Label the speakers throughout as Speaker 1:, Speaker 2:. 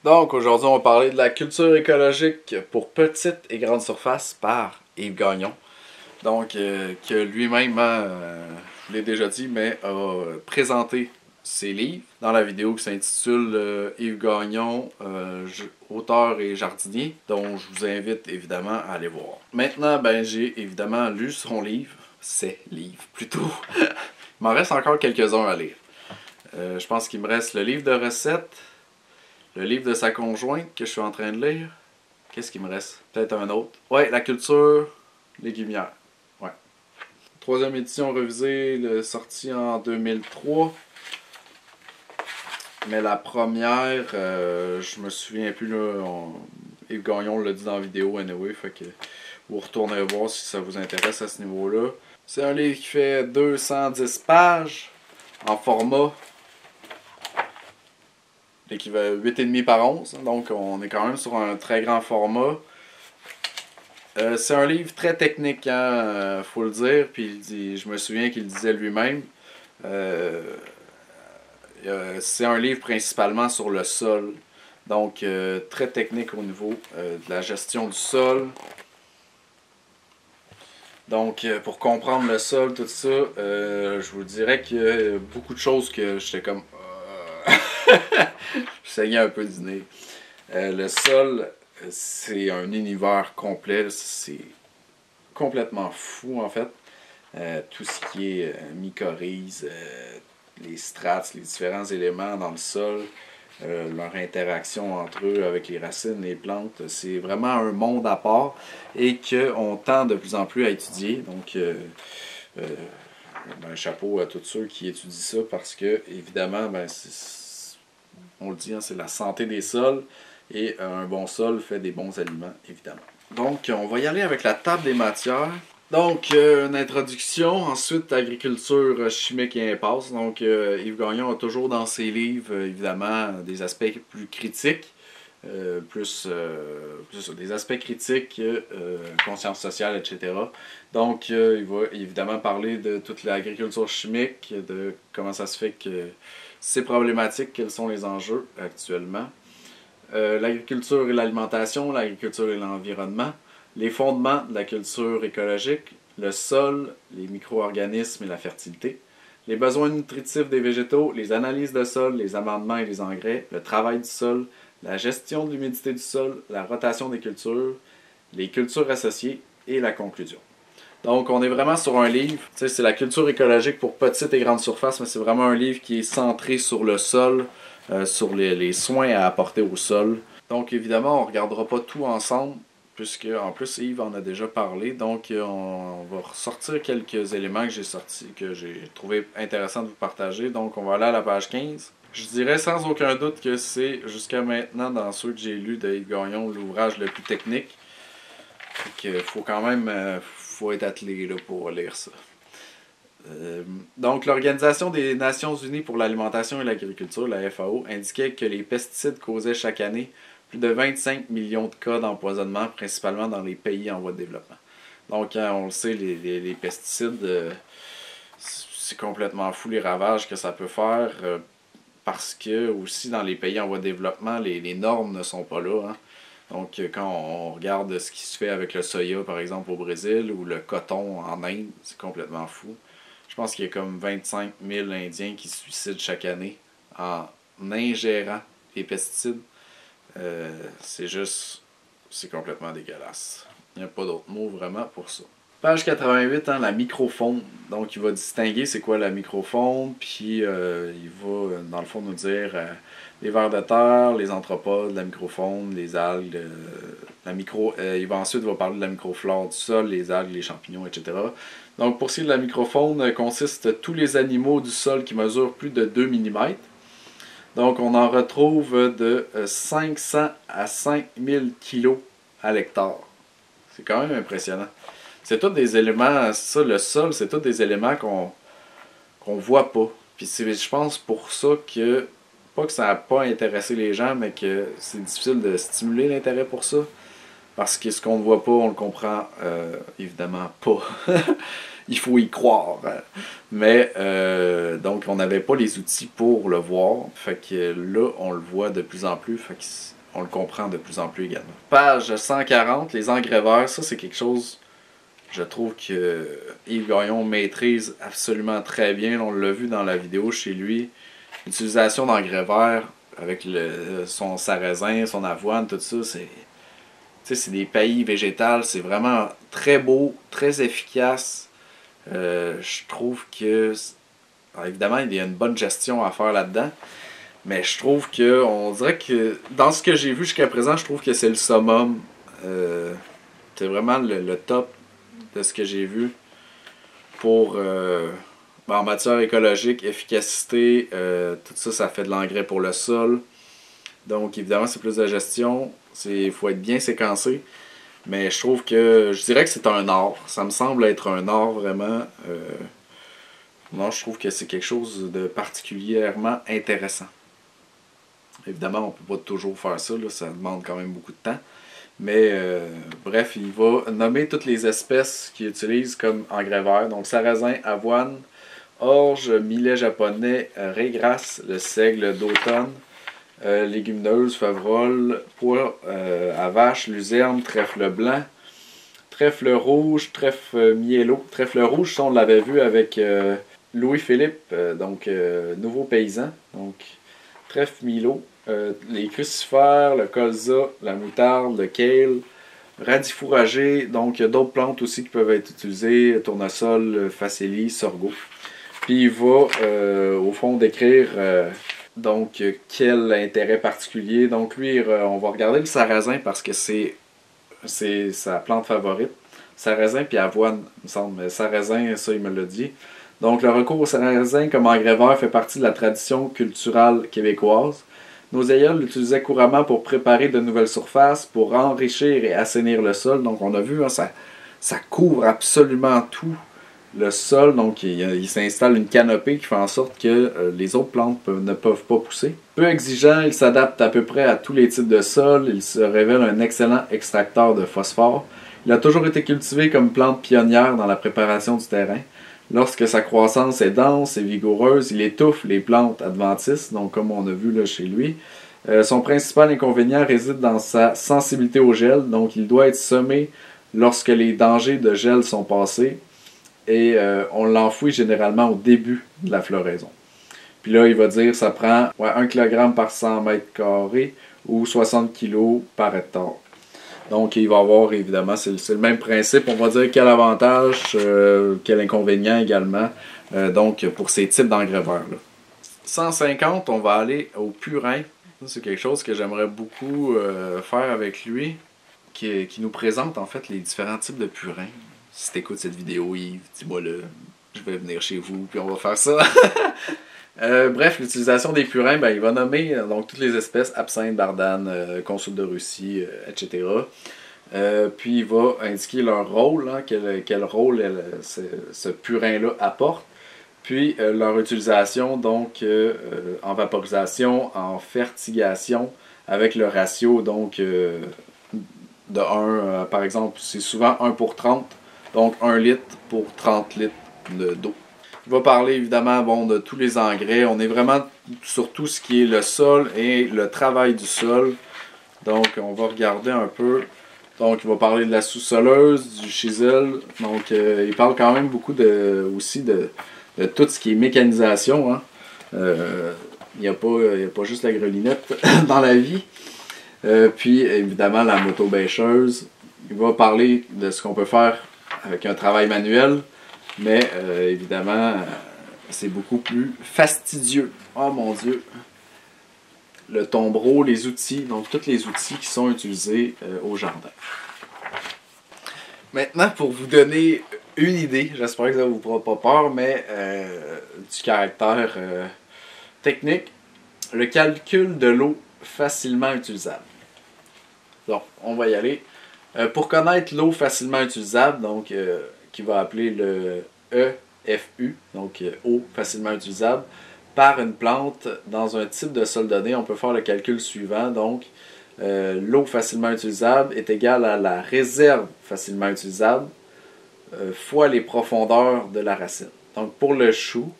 Speaker 1: Donc aujourd'hui on va parler de la culture écologique pour petites et grandes surfaces par Yves Gagnon. Donc que lui-même, je l'ai déjà dit, mais a présenté ses livres dans la vidéo qui s'intitule Yves Gagnon, auteur et jardinier, dont je vous invite évidemment à aller voir. Maintenant, j'ai évidemment lu son livre, ses livres plutôt. Il m'en reste encore quelques-uns à lire. Je pense qu'il me reste le livre de recettes, le livre de sa conjointe que je suis en train de lire. Qu'est-ce qu'il me reste? Peut-être un autre. Ouais, la culture légumière. Ouais. Troisième édition révisée, sortie en 2003. Mais la première, je me souviens plus là. Yves Gagnon l'a dit dans la vidéo anyway, fait que vous retournez voir si ça vous intéresse à ce niveau-là. C'est un livre qui fait 210 pages en format l'équivalent 8,5 par 11, donc on est quand même sur un très grand format. C'est un livre très technique, hein, faut le dire, puis je me souviens qu'il disait lui-même. C'est un livre principalement sur le sol, donc très technique au niveau de la gestion du sol. Donc pour comprendre le sol, tout ça, je vous dirais qu'il y a beaucoup de choses que j'étais comme... je saignais un peu du nez. Le sol, c'est un univers complet, c'est complètement fou en fait. Tout ce qui est mycorhizes, les strates, les différents éléments dans le sol, leur interaction entre eux avec les racines, les plantes, c'est vraiment un monde à part et qu'on tend de plus en plus à étudier. Donc, chapeau à tous ceux qui étudient ça parce que, évidemment, on le dit, hein, c'est la santé des sols et un bon sol fait des bons aliments, évidemment. Donc, on va y aller avec la table des matières. Donc, une introduction, ensuite agriculture chimique et impasse. Donc, Yves Gagnon a toujours dans ses livres, évidemment, des aspects plus critiques, plus des aspects critiques, conscience sociale, etc. Donc, il va évidemment parler de toute l'agriculture chimique, de comment ça se fait que c'est problématique, quels sont les enjeux actuellement. L'agriculture et l'alimentation, l'agriculture et l'environnement, les fondements de la culture écologique, le sol, les micro-organismes et la fertilité, les besoins nutritifs des végétaux, les analyses de sol, les amendements et les engrais, le travail du sol, la gestion de l'humidité du sol, la rotation des cultures, les cultures associées et la conclusion. Donc, on est vraiment sur un livre, c'est la culture écologique pour petites et grandes surfaces, mais c'est vraiment un livre qui est centré sur le sol, sur les soins à apporter au sol. Donc, évidemment, on ne regardera pas tout ensemble, puisque en plus Yves en a déjà parlé. Donc, on va ressortir quelques éléments que j'ai trouvé intéressant de vous partager. Donc, on va aller à la page 15. Je dirais sans aucun doute que c'est, jusqu'à maintenant, dans ceux que j'ai lus de Yves Gagnon, l'ouvrage le plus technique. Il faut quand même faut être attelé là, pour lire ça. Donc, l'Organisation des Nations Unies pour l'alimentation et l'agriculture, la FAO, indiquait que les pesticides causaient chaque année plus de 25 millions de cas d'empoisonnement, principalement dans les pays en voie de développement. Donc, on le sait, les pesticides, c'est complètement fou les ravages que ça peut faire, parce que aussi dans les pays en voie de développement, les normes ne sont pas là. Hein. Donc, quand on regarde ce qui se fait avec le soya, par exemple, au Brésil, ou le coton en Inde, c'est complètement fou. Je pense qu'il y a comme 25 000 Indiens qui se suicident chaque année en ingérant les pesticides. C'est complètement dégueulasse. Il n'y a pas d'autre mot vraiment pour ça. Page 88, hein, la microfaune. Donc, il va distinguer c'est quoi la microfaune, puis il va, dans le fond, nous dire les vers de terre, les anthropodes, la microfaune, les algues, il va ensuite parler de la microflore du sol, les algues, les champignons, etc. Donc, pour ce qui est de la microfaune, consiste tous les animaux du sol qui mesurent plus de 2 mm. Donc, on en retrouve de 500 à 5000 kg à l'hectare. C'est quand même impressionnant. C'est tous des éléments, ça, le sol, c'est tous des éléments qu'on voit pas. Puis c'est, je pense, pour ça que, pas que ça n'a pas intéressé les gens, mais que c'est difficile de stimuler l'intérêt pour ça. Parce que ce qu'on ne voit pas, on le comprend évidemment pas. il faut y croire. Mais donc on n'avait pas les outils pour le voir. Fait que là, on le voit de plus en plus. Fait qu'on le comprend de plus en plus également. Page 140, les engrais verts, ça c'est quelque chose, je trouve que Yves Gagnon maîtrise absolument très bien. On l'a vu dans la vidéo chez lui. L'utilisation d'engrais verts avec son sarrasin, son avoine, tout ça, c'est des paillis végétales. C'est vraiment très beau, très efficace. Je trouve que... Alors évidemment, il y a une bonne gestion à faire là-dedans. Mais je trouve que, on dirait que dans ce que j'ai vu jusqu'à présent, je trouve que c'est le summum. C'est vraiment le top de ce que j'ai vu pour en matière écologique, efficacité, tout ça, ça fait de l'engrais pour le sol. Donc évidemment, c'est plus de gestion. Il faut être bien séquencé. Mais je trouve que, je dirais que c'est un art. Ça me semble être un art vraiment. Moi, je trouve que c'est quelque chose de particulièrement intéressant. Évidemment, on ne peut pas toujours faire ça, là, ça demande quand même beaucoup de temps. Mais bref, il va nommer toutes les espèces qu'il utilise comme engrais verts. Donc sarrasin, avoine, orge, millet japonais, raigrasse, le seigle d'automne, légumineuses, févrole, pois à vache, luzerne, trèfle blanc, trèfle rouge, trèfle mielo. Trèfle rouge, ça, on l'avait vu avec Louis-Philippe, nouveau paysan. Donc trèfle mielo. Les crucifères, le colza, la moutarde, le kale, radis fourragé, donc il y a d'autres plantes aussi qui peuvent être utilisées, tournesol, facélie, sorgho. Puis il va au fond décrire quel intérêt particulier. Donc lui, on va regarder le sarrasin parce que c'est sa plante favorite. Sarrasin puis avoine, il me semble. Mais sarrasin, ça il me l'a dit. Donc le recours au sarrasin comme engrais vert fait partie de la tradition culturelle québécoise. Nos aïeuls l'utilisaient couramment pour préparer de nouvelles surfaces, pour enrichir et assainir le sol. Donc on a vu, hein, ça couvre absolument tout le sol. Donc il s'installe une canopée qui fait en sorte que les autres plantes ne peuvent pas pousser. Peu exigeant, il s'adapte à peu près à tous les types de sol. Il se révèle un excellent extracteur de phosphore. Il a toujours été cultivé comme plante pionnière dans la préparation du terrain. Lorsque sa croissance est dense et vigoureuse, il étouffe les plantes adventices, donc comme on a vu là chez lui. Son principal inconvénient réside dans sa sensibilité au gel, donc il doit être semé lorsque les dangers de gel sont passés et on l'enfouit généralement au début de la floraison. Puis là, il va dire que ça prend 1 kg par 100 mètres carrés ou 60 kg par hectare. Donc, il va avoir, évidemment, c'est le même principe. On va dire quel avantage, quel inconvénient également, pour ces types d'engrais verts-là. 150, on va aller au purin. C'est quelque chose que j'aimerais beaucoup faire avec lui, qui nous présente, en fait, les différents types de purins. Si tu écoutes cette vidéo, Yves, dis-moi là, je vais venir chez vous, puis on va faire ça. Bref, l'utilisation des purins, il va nommer toutes les espèces, absinthe, bardane, consul de Russie, etc. Puis il va indiquer leur rôle, quel rôle ce purin-là apporte. Puis leur utilisation, en vaporisation, en fertigation, avec le ratio de 1, par exemple, c'est souvent 1 pour 30, donc 1 litre pour 30 litres d'eau. Il va parler évidemment de tous les engrais. On est vraiment sur tout ce qui est le sol et le travail du sol. Donc on va regarder un peu. Donc il va parler de la sous-soleuse, du chisel. Donc il parle quand même beaucoup aussi de tout ce qui est mécanisation. Hein. Il n'y a pas juste la grelinette dans la vie. Puis évidemment la moto-bêcheuse. Il va parler de ce qu'on peut faire avec un travail manuel. Mais évidemment, c'est beaucoup plus fastidieux. Oh mon Dieu! Le tombereau, les outils, donc tous les outils qui sont utilisés au jardin. Maintenant, pour vous donner une idée, j'espère que ça ne vous fera pas peur, mais du caractère technique, le calcul de l'eau facilement utilisable. Donc, on va y aller. Pour connaître l'eau facilement utilisable, qui va appeler le EFU, donc eau facilement utilisable, par une plante dans un type de sol donné, on peut faire le calcul suivant. Donc, l'eau facilement utilisable est égale à la réserve facilement utilisable fois les profondeurs de la racine. Donc pour le chou,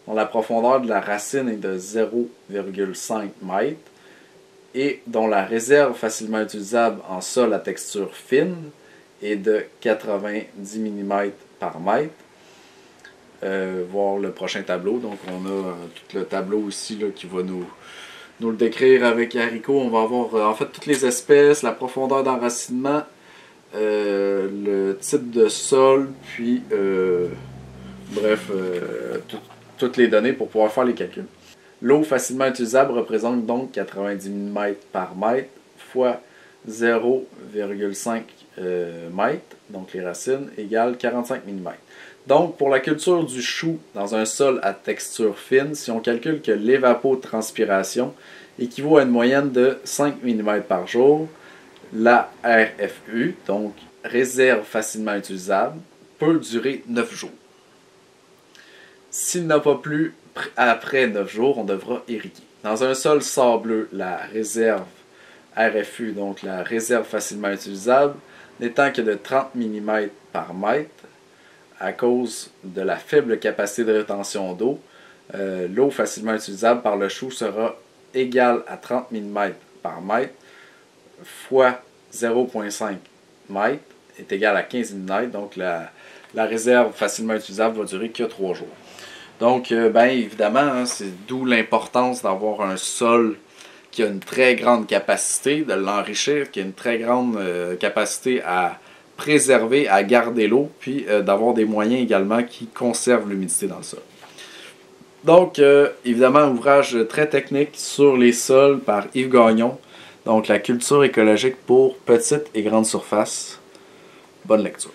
Speaker 1: dont la profondeur de la racine est de 0,5 m et dont la réserve facilement utilisable en sol à texture fine est de 90 mm par mètre. Voir le prochain tableau. Donc on a tout le tableau ici là, qui va nous le décrire avec haricot. On va avoir en fait toutes les espèces, la profondeur d'enracinement, le type de sol, puis bref, toutes les données pour pouvoir faire les calculs. L'eau facilement utilisable représente donc 90 mm par mètre fois 0,5 m, donc les racines, égale 45 mm. Donc, pour la culture du chou dans un sol à texture fine, si on calcule que l'évapotranspiration équivaut à une moyenne de 5 mm par jour, la RFU, donc réserve facilement utilisable, peut durer 9 jours. S'il n'a pas plu après 9 jours, on devra irriguer. Dans un sol sableux, la réserve RFU, donc la réserve facilement utilisable, n'étant que de 30 mm par mètre, à cause de la faible capacité de rétention d'eau, l'eau facilement utilisable par le chou sera égale à 30 mm par mètre fois 0,5 m est égal à 15 mm. Donc la réserve facilement utilisable va durer que 3 jours. Donc, bien évidemment, hein, c'est d'où l'importance d'avoir un sol qui a une très grande capacité, de l'enrichir, qui a une très grande capacité à préserver, à garder l'eau, puis d'avoir des moyens également qui conservent l'humidité dans le sol. Donc, évidemment, ouvrage très technique sur les sols par Yves Gagnon. Donc, la culture écologique pour petites et grandes surfaces. Bonne lecture.